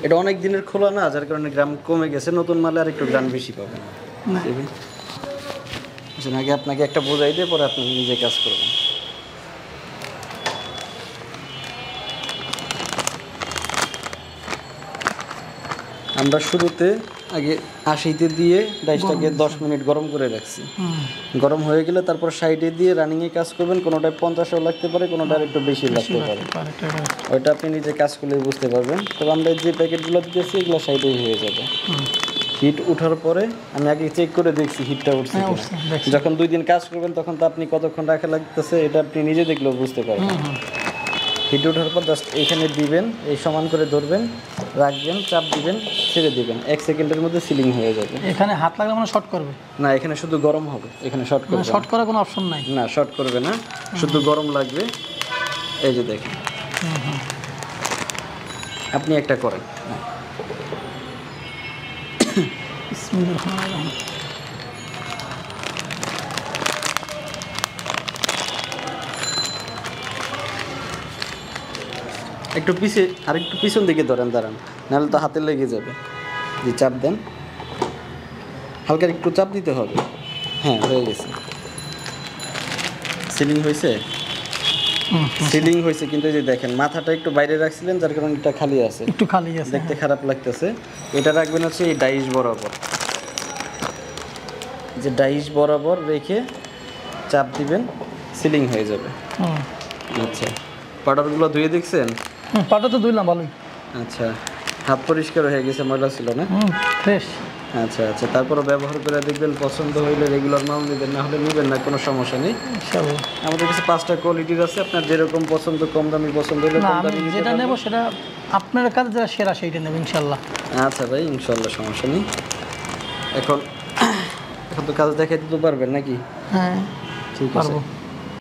এটা অনেক দিনের খোলা না, যার কারণে গ্রাম কমে গেছে। নতুন মালে আর একটু গ্রাম বেশি পাবেন। আগে আপনাকে একটা বোঝাই দিয়ে পরে আপনি নিজে কাজ করবেন। আমরা শুরুতে আগে 80-তে দিয়ে ডাইসটাকে 10 মিনিট গরম করে রাখছি। গরম হয়ে গেলে তারপর সাইডে দিয়ে রানিংয়ে কাজ করবেন। কোনোটায় 50ও লাগতে পারে, কোনোটার একটু বেশি লাগতে পারে। ওইটা আপনি নিজে কাজ করলে বুঝতে পারবেন। তবে আমরা যে প্যাকেটগুলো দিতেছি এগুলো সাইডেই হয়ে যাবে। হিট উঠার পরে আমি আগে চেক করে দেখছি হিটটা উঠছে কিনা। যখন 2 দিন কাজ করবেন তখন তো আপনি কতক্ষণ রাখা লাগতেছে এটা আপনি নিজে দেখলেও বুঝতে পারবেন। হিট ওঠার পর জাস্ট এখানে দিবেন, এই সমান করে ধরবেন, রাখবেন, চাপ দিবেন, ছেড়ে দিবেন। 1 সেকেন্ডের মধ্যে সিলিং হয়ে যাবে। এখানে হাত লাগলে মানে শর্ট করবে না, এখানে শুধু গরম হবে, এখানে শর্ট করবে। শর্ট করার কোনো অপশন নাই? না, শর্ট করবে না, শুধু গরম লাগবে। এই যে দেখেন, আপনি একটা করেন। একটু পিছে, আর একটু পিছন দিকে ধরেন, দাঁড়ান, নাহলে তো হাতে লেগে যাবে। যে চাপ দেন, হালকা একটু চাপ দিতে হবে। হ্যাঁ, হয়ে গেছে। সিলিং হয়েছে, সিলিং হয়েছে। কিন্তু এই যে দেখেন মাথাটা একটু বাইরে রাখছিলেন, যার কারণে এটা খালি আছে, একটু খালি আছে, দেখতে খারাপ লাগতেছে। এটা রাখবেন হচ্ছে এই ডাইস বরাবর, যে ডাইস বরাবর রেখে চাপ দিবেন, সিলিং হয়ে যাবে। আচ্ছা, পাউডারগুলো ধুয়ে দেখছেন? পাউডার তো ধুইলাম ভালোই। আচ্ছা, হাত পরিষ্কার হয়ে গেছে, ময়লা ছিল না? ফ্রেশ। আচ্ছা আচ্ছা, তারপরে ব্যবহার করে দেখবেন, পছন্দ হইলে রেগুলার মাল নেবেন, না হলে নেবেন না, কোনো সমস্যা নেই। আমাদের কাছে 5টা কোয়ালিটির আছে, আপনার যেরকম পছন্দ, কম দামি পছন্দ হলে কম দামি নিতে যেটা নেব সেটা আপনার কাছে যেটা সেরা সেইটা নেব ইনশাআল্লাহ। আচ্ছা ভাই, ইনশাআল্লাহ, সমস্যা নেই। এখন তো কাজ দেখাই দিতে পারবেন নাকি? হ্যাঁ, ঠিক আছে।